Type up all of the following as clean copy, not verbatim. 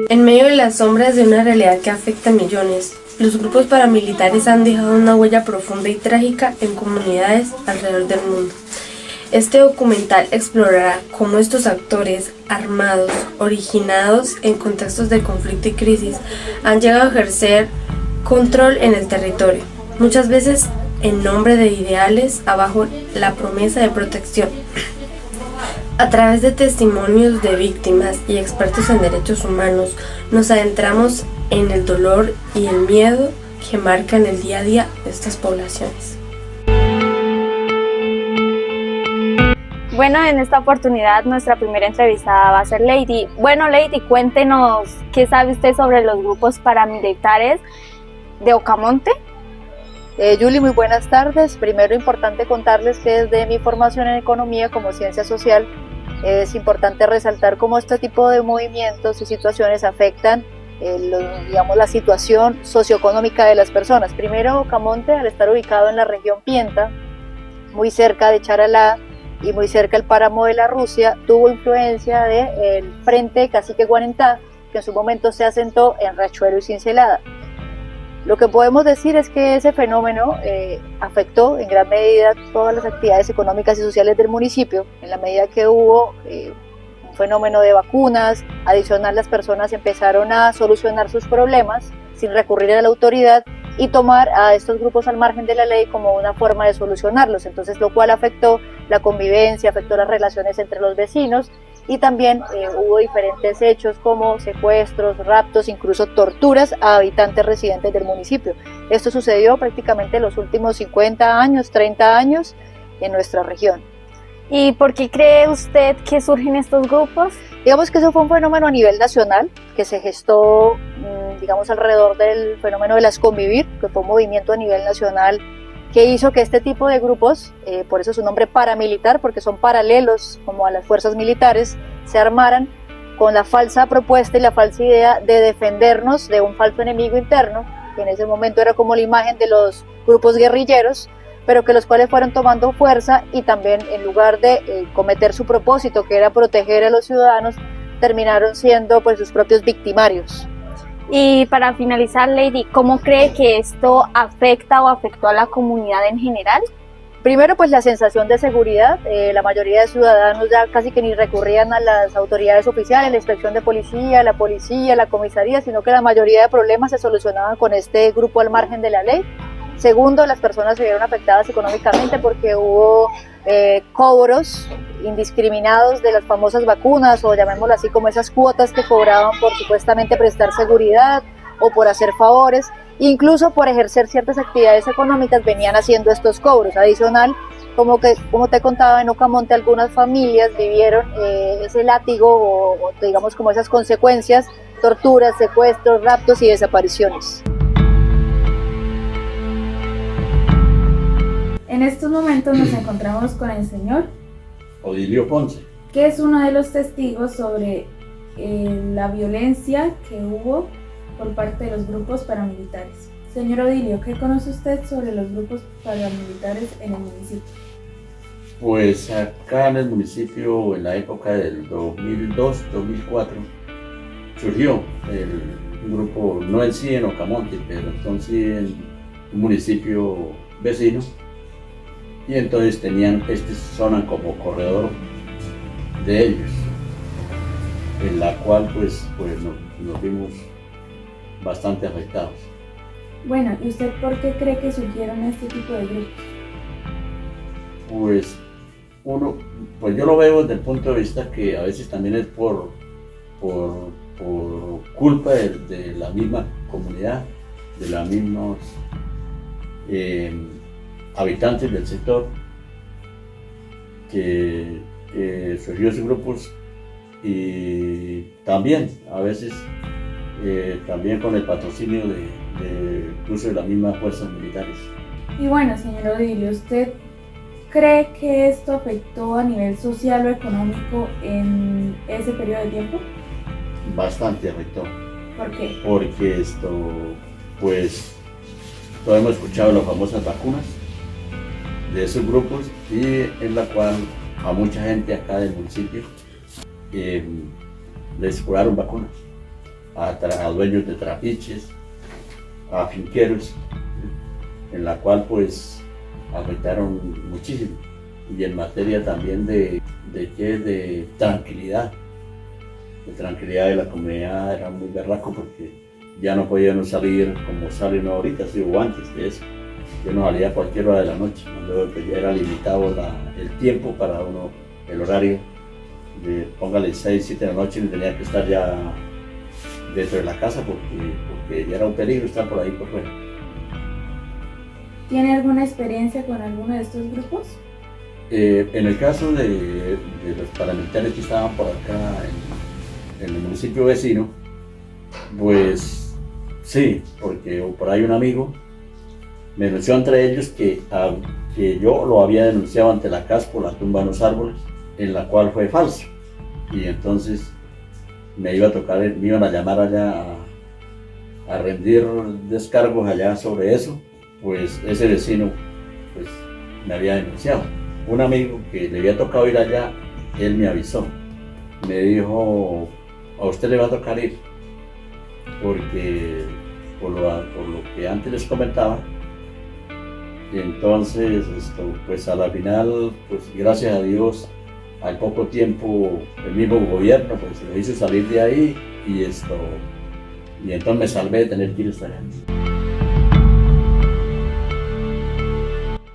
En medio de las sombras de una realidad que afecta a millones, los grupos paramilitares han dejado una huella profunda y trágica en comunidades alrededor del mundo. Este documental explorará cómo estos actores armados, originados en contextos de conflicto y crisis, han llegado a ejercer control en el territorio, muchas veces en nombre de ideales bajo la promesa de protección. A través de testimonios de víctimas y expertos en derechos humanos, nos adentramos en el dolor y el miedo que marcan el día a día de estas poblaciones. Bueno, en esta oportunidad nuestra primera entrevistada va a ser Lady. Bueno, Lady, cuéntenos qué sabe usted sobre los grupos paramilitares de Ocamonte. Julie, muy buenas tardes. Primero, importante contarles que desde mi formación en economía como ciencia social, es importante resaltar cómo este tipo de movimientos y situaciones afectan la situación socioeconómica de las personas. Primero, Ocamonte, al estar ubicado en la región Pienta, muy cerca de Charalá y muy cerca del páramo de la Rusia, tuvo influencia del Frente Cacique Guanentá, que en su momento se asentó en Rachuelo y Cincelada. Lo que podemos decir es que ese fenómeno afectó en gran medida todas las actividades económicas y sociales del municipio, en la medida que hubo un fenómeno de vacunas. Adicional, las personas empezaron a solucionar sus problemas sin recurrir a la autoridad y tomar a estos grupos al margen de la ley como una forma de solucionarlos, entonces lo cual afectó la convivencia, afectó las relaciones entre los vecinos y también hubo diferentes hechos como secuestros, raptos, incluso torturas a habitantes residentes del municipio. Esto sucedió prácticamente en los últimos 50 años, 30 años en nuestra región. ¿Y por qué cree usted que surgen estos grupos? Digamos que eso fue un fenómeno a nivel nacional que se gestó, digamos, alrededor del fenómeno de las Convivir, que fue un movimiento a nivel nacional que hizo que este tipo de grupos, por eso su nombre paramilitar, porque son paralelos como a las fuerzas militares, se armaran con la falsa propuesta y la falsa idea de defendernos de un falso enemigo interno, que en ese momento era como la imagen de los grupos guerrilleros, pero que los cuales fueron tomando fuerza y también en lugar de cometer su propósito, que era proteger a los ciudadanos, terminaron siendo pues sus propios victimarios. Y para finalizar, Lady, ¿cómo cree que esto afecta o afectó a la comunidad en general? Primero, pues la sensación de seguridad. La mayoría de ciudadanos ya casi que ni recurrían a las autoridades oficiales, la inspección de policía, la comisaría, sino que la mayoría de problemas se solucionaban con este grupo al margen de la ley. Segundo, las personas se vieron afectadas económicamente porque hubo cobros indiscriminados de las famosas vacunas, o llamémoslo así, como esas cuotas que cobraban por supuestamente prestar seguridad o por hacer favores, incluso por ejercer ciertas actividades económicas venían haciendo estos cobros. Adicional, como te contaba, en Ocamonte algunas familias vivieron ese látigo o digamos como esas consecuencias, torturas, secuestros, raptos y desapariciones. En estos momentos nos encontramos con el señor Odilio Ponce, que es uno de los testigos sobre la violencia que hubo por parte de los grupos paramilitares. Señor Odilio, ¿qué conoce usted sobre los grupos paramilitares en el municipio? Pues acá en el municipio, en la época del 2002-2004, surgió un grupo, no en sí en Ocamonte, pero entonces en un municipio vecino. Y entonces tenían esta zona como corredor de ellos, en la cual pues nos vimos bastante afectados. Bueno, ¿y usted por qué cree que surgieron este tipo de grupos? Pues yo lo veo desde el punto de vista que a veces también es por culpa de la misma comunidad, de los mismos habitantes del sector, que surgió esos grupos, y también a veces también con el patrocinio incluso de las mismas fuerzas militares. Y bueno, señor Odilio, ¿usted cree que esto afectó a nivel social o económico en ese periodo de tiempo? Bastante afectó. ¿Por qué? Porque pues todos hemos escuchado las famosas vacunas de esos grupos, y en la cual a mucha gente acá del municipio les curaron vacunas. a dueños de trapiches, a finqueros, en la cual pues afectaron muchísimo. Y en materia también de tranquilidad. De tranquilidad de la comunidad era muy berraco porque ya no podían salir como salen ahorita, o antes de eso. Yo no salía a cualquier hora de la noche, cuando ya era limitado el tiempo para uno, el horario. Póngale 6, 7 de la noche y tenía que estar ya dentro de la casa porque ya era un peligro estar por ahí por fuera. ¿Tiene alguna experiencia con alguno de estos grupos? En el caso de los paramilitares que estaban por acá en el municipio vecino, pues sí, porque por ahí un amigo me denunció entre ellos que yo lo había denunciado ante la CAS por la tumba de los árboles, en la cual fue falso. Y entonces me iban a llamar allá a rendir descargos allá sobre eso. Pues ese vecino pues me había denunciado. Un amigo que le había tocado ir allá, él me avisó. Me dijo, a usted le va a tocar ir, porque por lo que antes les comentaba. Y entonces, pues a la final, pues gracias a Dios, al poco tiempo el mismo gobierno pues lo hizo salir de ahí y entonces me salvé de tener que ir hasta allá.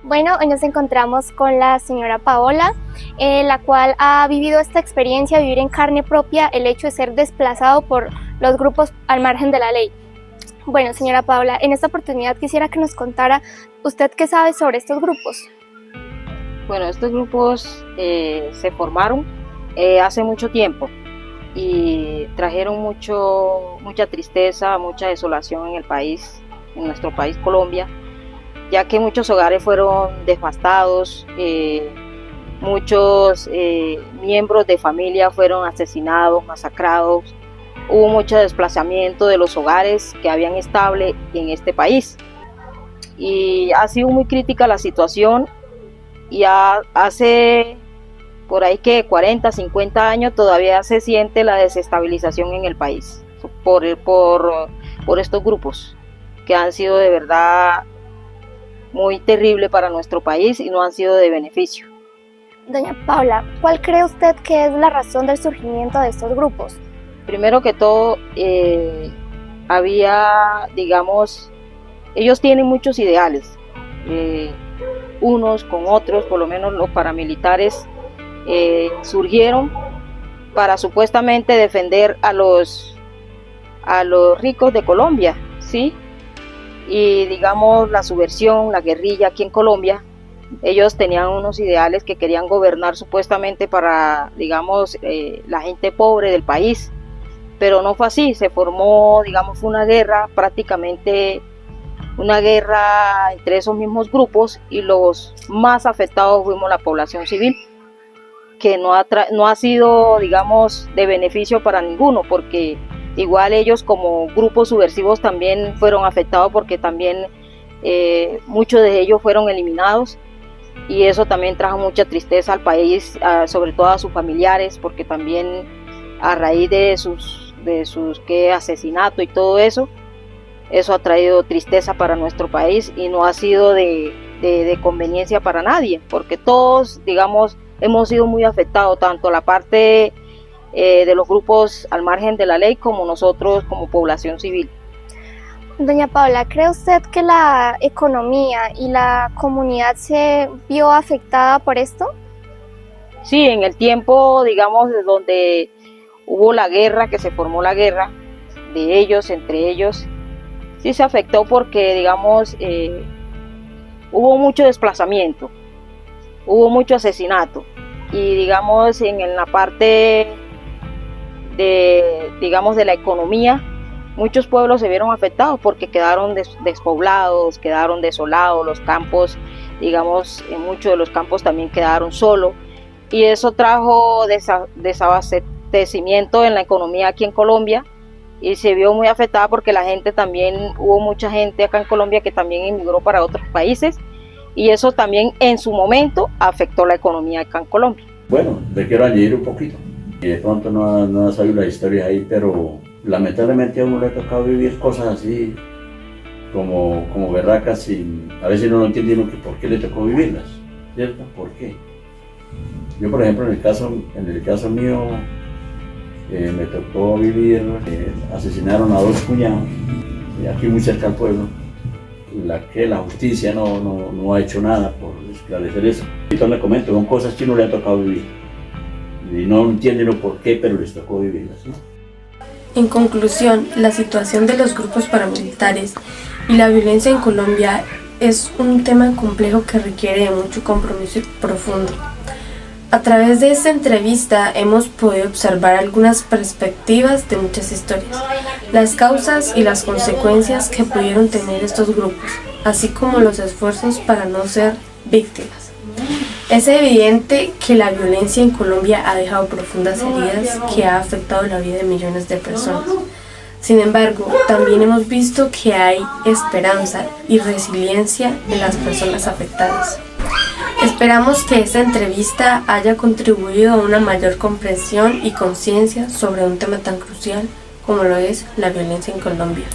Bueno, hoy nos encontramos con la señora Paola, la cual ha vivido esta experiencia, vivir en carne propia el hecho de ser desplazado por los grupos al margen de la ley. Bueno, señora Paola, en esta oportunidad quisiera que nos contara usted qué sabe sobre estos grupos. Bueno, estos grupos se formaron hace mucho tiempo y trajeron mucha tristeza, mucha desolación en el país, en nuestro país Colombia, ya que muchos hogares fueron devastados, muchos miembros de familia fueron asesinados, masacrados, hubo mucho desplazamiento de los hogares que habían estable en este país y ha sido muy crítica la situación. Y hace por ahí que 40, 50 años todavía se siente la desestabilización en el país por estos grupos que han sido de verdad muy terribles para nuestro país y no han sido de beneficio. Doña Paola, ¿cuál cree usted que es la razón del surgimiento de estos grupos? Primero que todo, ellos tienen muchos ideales. Unos con otros, por lo menos los paramilitares surgieron para supuestamente defender a los ricos de Colombia, ¿sí? Y digamos la subversión, la guerrilla aquí en Colombia, ellos tenían unos ideales que querían gobernar supuestamente para, digamos, la gente pobre del país, pero no fue así, se formó, digamos, fue una guerra prácticamente, una guerra entre esos mismos grupos y los más afectados fuimos la población civil, que no ha sido, digamos, de beneficio para ninguno, porque igual ellos como grupos subversivos también fueron afectados porque también muchos de ellos fueron eliminados y eso también trajo mucha tristeza al país, sobre todo a sus familiares, porque también a raíz de sus asesinatos y todo eso ha traído tristeza para nuestro país y no ha sido de conveniencia para nadie, porque todos, digamos, hemos sido muy afectados, tanto la parte de los grupos al margen de la ley como nosotros como población civil. Doña Paola, ¿cree usted que la economía y la comunidad se vio afectada por esto? Sí, en el tiempo, digamos, de donde hubo la guerra, que se formó la guerra de ellos, entre ellos, sí se afectó porque, digamos, hubo mucho desplazamiento, hubo mucho asesinato y, digamos, en la parte de la economía, muchos pueblos se vieron afectados porque quedaron despoblados, quedaron desolados, los campos, digamos, en muchos de los campos también quedaron solos y eso trajo desabastecimiento en la economía aquí en Colombia y se vio muy afectada porque la gente también, hubo mucha gente acá en Colombia que también emigró para otros países y eso también en su momento afectó la economía acá en Colombia. Bueno, le quiero añadir un poquito. Y de pronto no ha sabido la historia ahí, pero lamentablemente a uno le ha tocado vivir cosas así como berracas y a veces uno no entiende uno que por qué le tocó vivirlas, ¿cierto? ¿Por qué? Yo, por ejemplo, en el caso mío, me tocó vivir, asesinaron a 2 cuñados, aquí muy cerca al pueblo, la justicia no ha hecho nada por esclarecer eso. Entonces le comento, son cosas que uno le ha tocado vivir y no entienden lo por qué, pero les tocó vivirlas, ¿no? En conclusión, la situación de los grupos paramilitares y la violencia en Colombia es un tema complejo que requiere de mucho compromiso profundo. A través de esta entrevista hemos podido observar algunas perspectivas de muchas historias, las causas y las consecuencias que pudieron tener estos grupos, así como los esfuerzos para no ser víctimas. Es evidente que la violencia en Colombia ha dejado profundas heridas que ha afectado la vida de millones de personas. Sin embargo, también hemos visto que hay esperanza y resiliencia en las personas afectadas. Esperamos que esta entrevista haya contribuido a una mayor comprensión y conciencia sobre un tema tan crucial como lo es la violencia en Colombia.